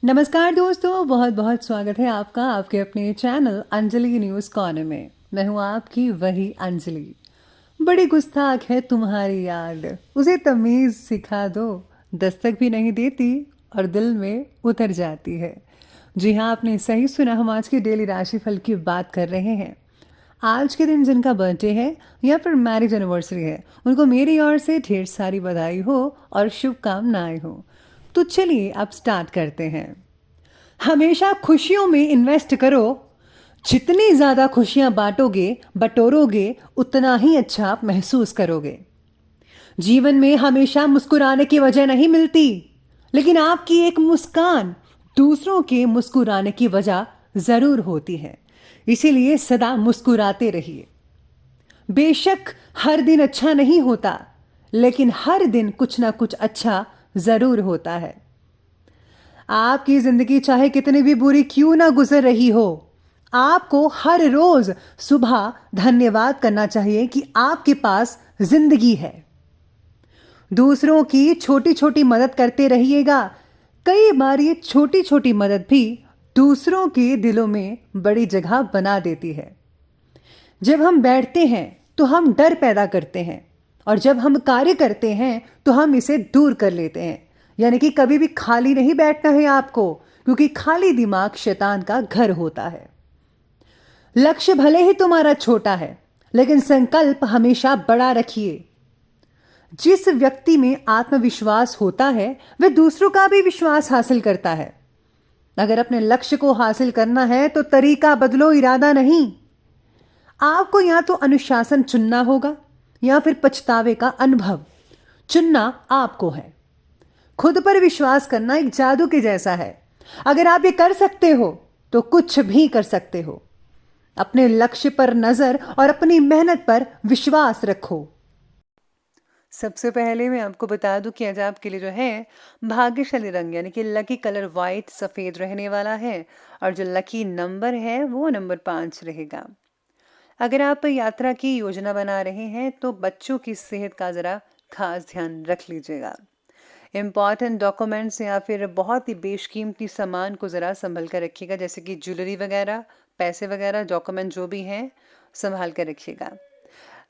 नमस्कार दोस्तों, बहुत बहुत स्वागत है आपका आपके अपने चैनल अंजलि न्यूज़ कॉर्नर में। मैं हूँ आपकी वही अंजलि। बड़ी गुस्ताख है तुम्हारी याद, उसे तमीज़ सिखा दो, दस्तक भी नहीं देती और दिल में उतर जाती है। जी हाँ, आपने सही सुना, हम आज की डेली राशिफल की बात कर रहे हैं। आज के दिन जिनका बर्थडे है या फिर मैरिज एनिवर्सरी है, उनको मेरी ओर से ढेर सारी बधाई हो और शुभकामनाएं हो। तो चलिए अब स्टार्ट करते हैं। हमेशा खुशियों में इन्वेस्ट करो। जितनी ज्यादा खुशियां बांटोगे बटोरोगे, उतना ही अच्छा आप महसूस करोगे। जीवन में हमेशा मुस्कुराने की वजह नहीं मिलती, लेकिन आपकी एक मुस्कान दूसरों के मुस्कुराने की वजह जरूर होती है। इसीलिए सदा मुस्कुराते रहिए। बेशक हर दिन अच्छा नहीं होता, लेकिन हर दिन कुछ ना कुछ अच्छा जरूर होता है। आपकी जिंदगी चाहे कितनी भी बुरी क्यों ना गुजर रही हो, आपको हर रोज सुबह धन्यवाद करना चाहिए कि आपके पास जिंदगी है। दूसरों की छोटी छोटी मदद करते रहिएगा। कई बार ये छोटी छोटी मदद भी दूसरों के दिलों में बड़ी जगह बना देती है। जब हम बैठते हैं तो हम डर पैदा करते हैं, और जब हम कार्य करते हैं तो हम इसे दूर कर लेते हैं। यानी कि कभी भी खाली नहीं बैठना है आपको, क्योंकि खाली दिमाग शैतान का घर होता है। लक्ष्य भले ही तुम्हारा छोटा है, लेकिन संकल्प हमेशा बड़ा रखिए। जिस व्यक्ति में आत्मविश्वास होता है वह दूसरों का भी विश्वास हासिल करता है। अगर अपने लक्ष्य को हासिल करना है तो तरीका बदलो, इरादा नहीं। आपको या तो अनुशासन चुनना होगा या फिर पछतावे का अनुभव चुनना आपको है। खुद पर विश्वास करना एक जादू के जैसा है। अगर आप ये कर सकते हो तो कुछ भी कर सकते हो। अपने लक्ष्य पर नजर और अपनी मेहनत पर विश्वास रखो। सबसे पहले मैं आपको बता दूं कि आज आपके लिए जो है भाग्यशाली रंग यानी कि लकी कलर वाइट सफेद रहने वाला है, और जो लकी नंबर है वो नंबर 5 रहेगा। अगर आप यात्रा की योजना बना रहे हैं तो बच्चों की सेहत का ज़रा खास ध्यान रख लीजिएगा। इम्पॉर्टेंट डॉक्यूमेंट्स या फिर बहुत ही बेशकीमती सामान को ज़रा संभल कर रखिएगा, जैसे कि ज्वेलरी वगैरह, पैसे वगैरह, डॉक्यूमेंट जो भी हैं संभाल कर रखिएगा।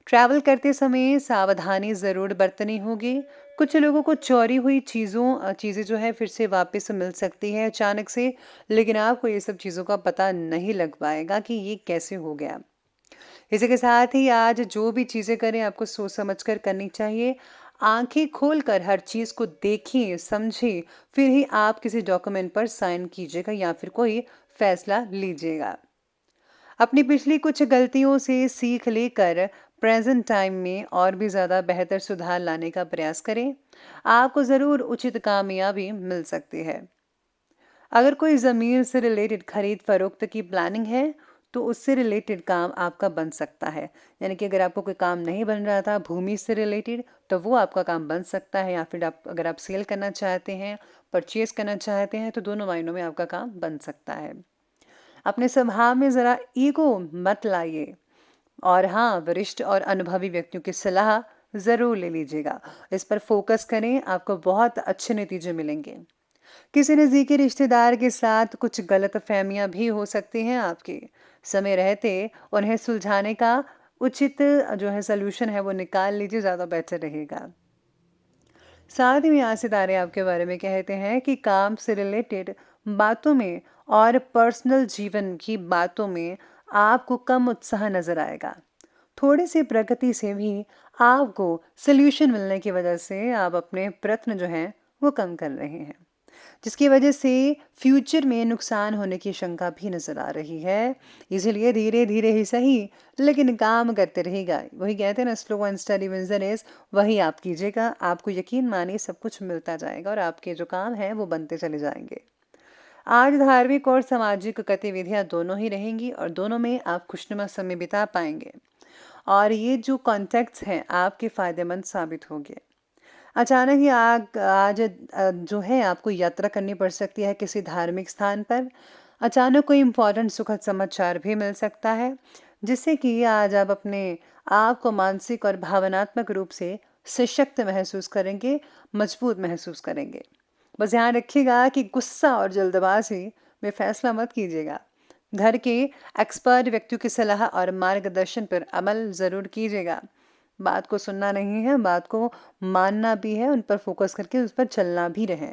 ट्रैवल करते समय सावधानी ज़रूर बरतनी होगी। कुछ लोगों को चोरी हुई चीज़ें जो है फिर से वापस मिल सकती है अचानक से, लेकिन आपको ये सब चीज़ों का पता नहीं लग पाएगा कि ये कैसे हो गया। इसी के साथ ही आज जो भी चीज़ें करें आपको सोच समझ कर करनी चाहिए। आंखें खोलकर हर चीज़ को देखिए, समझिए, फिर ही आप किसी डॉक्यूमेंट पर साइन कीजिएगा या फिर कोई फैसला लीजिएगा। अपनी पिछली कुछ गलतियों से सीख लेकर प्रेजेंट टाइम में और भी ज़्यादा बेहतर सुधार लाने का प्रयास करें। आपको ज़रूर उचित कामयाबी मिल सकती है। अगर कोई ज़मीन से रिलेटेड खरीद फरोख्त की प्लानिंग है तो उससे रिलेटेड काम आपका बन सकता है। यानी कि अगर आपको कोई काम नहीं बन रहा था भूमि से रिलेटेड, तो वो आपका काम बन सकता है। या फिर अगर आप सेल करना चाहते हैं, परचेज करना चाहते हैं, तो दोनों मायनों में आपका काम बन सकता है। अपने स्वभाव में ज़रा ईगो मत लाइए, और हाँ, वरिष्ठ और अनुभवी व्यक्तियों की सलाह ज़रूर ले लीजिएगा। इस पर फोकस करें, आपको बहुत अच्छे नतीजे मिलेंगे। किसी नज़दीकी रिश्तेदार के साथ कुछ गलतफहमियां भी हो सकती हैं आपकी। समय रहते उन्हें सुलझाने का उचित जो है सलूशन है वो निकाल लीजिए, ज़्यादा बेहतर रहेगा। साथ ही यहाँ सितारे आपके बारे में कहते हैं कि काम से रिलेटेड बातों में और पर्सनल जीवन की बातों में आपको कम उत्साह नजर आएगा। थोड़ी सी प्रगति से भी आपको सल्यूशन मिलने की वजह से आप अपने प्रयत्न जो हैं वो कम कर रहे हैं, जिसकी वजह से फ्यूचर में नुकसान होने की शंका भी नजर आ रही है। इसीलिए धीरे धीरे ही सही, लेकिन काम करते रहेगा। वही कहते हैं ना, slow and steady wins the race, वही आप कीजिएगा। आपको यकीन मानिए सब कुछ मिलता जाएगा और आपके जो काम है वो बनते चले जाएंगे। आज धार्मिक और सामाजिक गतिविधियां दोनों ही रहेंगी और दोनों में आप खुशनुमा समय बिता पाएंगे, और ये जो कॉन्टेक्ट्स हैं आपके फायदेमंद साबित होंगे। अचानक ही आज जो है आपको यात्रा करनी पड़ सकती है किसी धार्मिक स्थान पर। अचानक कोई इम्पोर्टेंट सुखद समाचार भी मिल सकता है, जिससे कि आज आप अपने आप को मानसिक और भावनात्मक रूप से सशक्त महसूस करेंगे, मजबूत महसूस करेंगे। बस ध्यान रखिएगा कि गुस्सा और जल्दबाजी में फैसला मत कीजिएगा। घर के एक्सपर्ट व्यक्तियों की सलाह और मार्गदर्शन पर अमल ज़रूर कीजिएगा। बात को सुनना नहीं है, बात को मानना भी है, उन पर फोकस करके उस पर चलना भी रहे।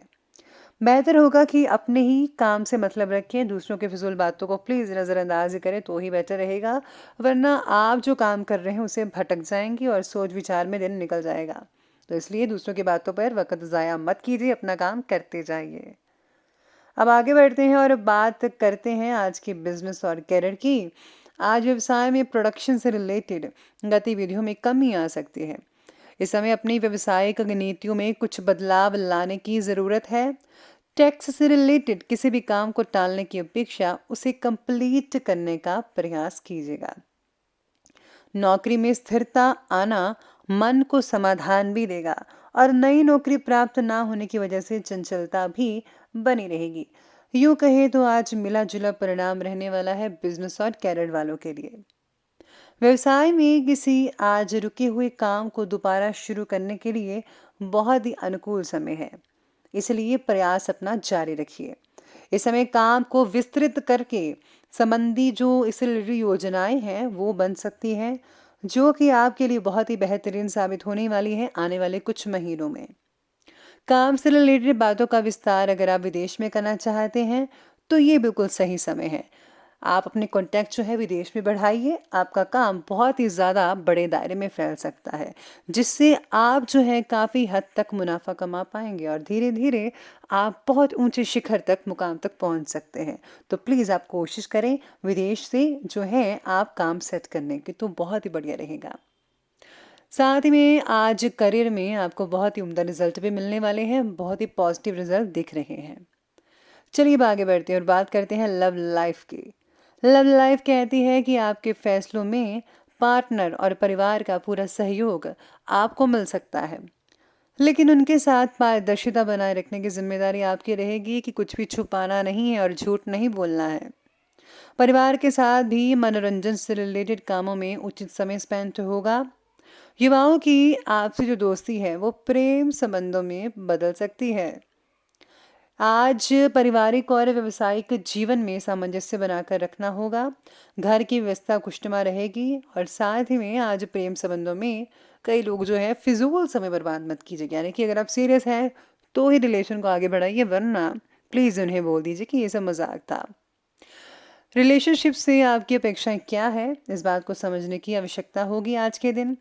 बेहतर होगा कि अपने ही काम से मतलब रखें, दूसरों के फिजूल बातों को प्लीज़ नज़रअंदाज करें तो ही बेटर रहेगा, वरना आप जो काम कर रहे हैं उसे भटक जाएंगी और सोच विचार में दिन निकल जाएगा। तो इसलिए दूसरों की बातों पर वक्त ज़ाया मत कीजिए, अपना काम करते जाइए। अब आगे बढ़ते हैं और बात करते हैं आज की बिजनेस और करियर की। आज व्यवसाय में प्रोडक्शन से रिलेटेड गतिविधियों में कमी आ सकती है। इस समय अपनी व्यवसायिक नीतियों में कुछ बदलाव लाने की ज़रूरत है। टैक्स से रिलेटेड किसी भी काम को टालने की अपेक्षा उसे कंप्लीट करने का प्रयास कीजिएगा। नौकरी में स्थिरता आना मन को समाधान भी देगा और नई नौकरी प्राप्त ना होने की वजह से चंचलता भी बनी रहेगी। यूं कहे तो आज मिला जुला परिणाम रहने वाला है बिजनेस और कैरियर वालों के लिए। व्यवसाय में किसी आज रुके हुए काम को दोबारा शुरू करने के लिए बहुत ही अनुकूल समय है, इसलिए प्रयास अपना जारी रखिए। इस समय काम को विस्तृत करके संबंधी जो इससे रिलेटेड योजनाएं हैं वो बन सकती हैं, जो कि आपके लिए बहुत ही बेहतरीन साबित होने वाली है आने वाले कुछ महीनों में। काम से रिलेटेड बातों का विस्तार अगर आप विदेश में करना चाहते हैं तो ये बिल्कुल सही समय है। आप अपने कॉन्टैक्ट जो है विदेश में बढ़ाइए, आपका काम बहुत ही ज़्यादा बड़े दायरे में फैल सकता है, जिससे आप जो है काफ़ी हद तक मुनाफा कमा पाएंगे और धीरे धीरे आप बहुत ऊंचे शिखर तक मुकाम तक पहुंच सकते हैं। तो प्लीज़ आप कोशिश करें विदेश से जो है आप काम सेट करने की, तो बहुत ही बढ़िया रहेगा। साथ ही में आज करियर में आपको बहुत ही उम्दा रिजल्ट भी मिलने वाले हैं, बहुत ही पॉजिटिव रिजल्ट दिख रहे हैं। चलिए अब आगे बढ़ते हैं और बात करते हैं लव लाइफ की। लव लाइफ कहती है कि आपके फैसलों में पार्टनर और परिवार का पूरा सहयोग आपको मिल सकता है, लेकिन उनके साथ पारदर्शिता बनाए रखने की जिम्मेदारी आपकी रहेगी कि कुछ भी छुपाना नहीं है और झूठ नहीं बोलना है। परिवार के साथ भी मनोरंजन से रिलेटेड कामों में उचित समय स्पेंड होगा। युवाओं की आपसी जो दोस्ती है वो प्रेम संबंधों में बदल सकती है। आज पारिवारिक और व्यावसायिक जीवन में सामंजस्य बनाकर रखना होगा। घर की व्यवस्था खुशनुमा रहेगी और साथ ही में आज प्रेम संबंधों में कई लोग जो है फिजूल समय बर्बाद मत कीजिए, यानी कि अगर आप सीरियस हैं तो ही रिलेशन को आगे बढ़ाइए, वरना प्लीज़ उन्हें बोल दीजिए कि ये सब मजाक था। रिलेशनशिप से आपकी अपेक्षाएं क्या है, इस बात को समझने की आवश्यकता होगी आज के दिन।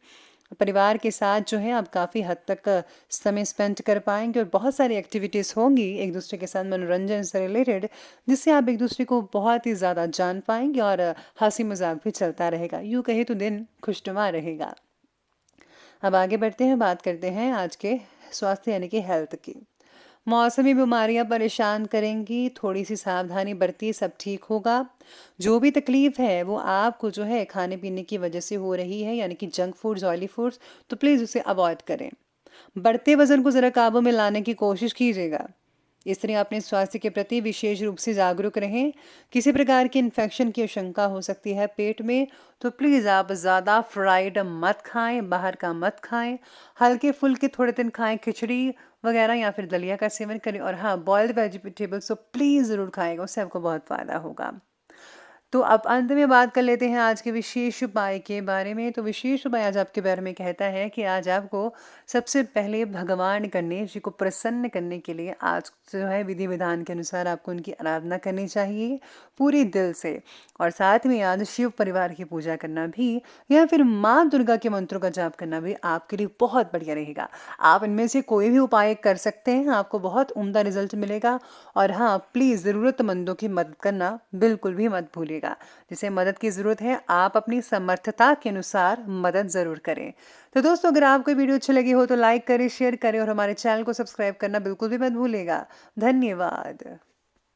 परिवार के साथ जो है आप काफ़ी हद तक समय स्पेंड कर पाएंगे और बहुत सारी एक्टिविटीज़ होंगी एक दूसरे के साथ मनोरंजन से रिलेटेड, जिससे आप एक दूसरे को बहुत ही ज़्यादा जान पाएंगे और हंसी मजाक भी चलता रहेगा। यूँ कहे तो दिन खुशनुमा रहेगा। अब आगे बढ़ते हैं, बात करते हैं आज के स्वास्थ्य यानी कि हेल्थ की। मौसमी बीमारियां परेशान करेंगी, थोड़ी सी सावधानी बरतिए, सब ठीक होगा। जो भी तकलीफ है वो आपको जो है खाने पीने की वजह से हो रही है, यानी कि जंक फूड्स, ऑयली फूड्स, तो प्लीज़ उसे अवॉइड करें। बढ़ते वजन को ज़रा काबू में लाने की कोशिश कीजिएगा। इस तरह अपने स्वास्थ्य के प्रति विशेष रूप से जागरूक रहें। किसी प्रकार की इन्फेक्शन की आशंका हो सकती है पेट में, तो प्लीज़ आप ज़्यादा फ्राइड मत खाएं, बाहर का मत खाएं, हल्के फुल्के थोड़े दिन खाएं, खिचड़ी वगैरह या फिर दलिया का सेवन करें। और हाँ, बॉयल्ड वेजिटेबल्स तो प्लीज़ ज़रूर खाएगा, उससे आपको बहुत फ़ायदा होगा। तो अब अंत में बात कर लेते हैं आज के विशेष उपाय के बारे में। तो विशेष उपाय आज आपके बारे में कहता है कि आज आपको सबसे पहले भगवान गणेश जी को प्रसन्न करने के लिए आज जो है विधि विधान के अनुसार आपको उनकी आराधना करनी चाहिए पूरे दिल से। और साथ में आज शिव परिवार की पूजा करना भी या फिर माँ दुर्गा के मंत्रों का जाप करना भी आपके लिए बहुत बढ़िया रहेगा। आप इनमें से कोई भी उपाय कर सकते हैं, आपको बहुत उम्दा रिजल्ट मिलेगा। और हाँ, प्लीज़ ज़रूरतमंदों की मदद करना बिल्कुल भी मत भूलिएगा। जिसे मदद की ज़रूरत है आप अपनी समर्थता के अनुसार मदद ज़रूर करें। तो दोस्तों, अगर आपको वीडियो अच्छी लगी हो तो लाइक करें, शेयर करें और हमारे चैनल को सब्सक्राइब करना बिल्कुल भी मत भूलिएगा। धन्यवाद।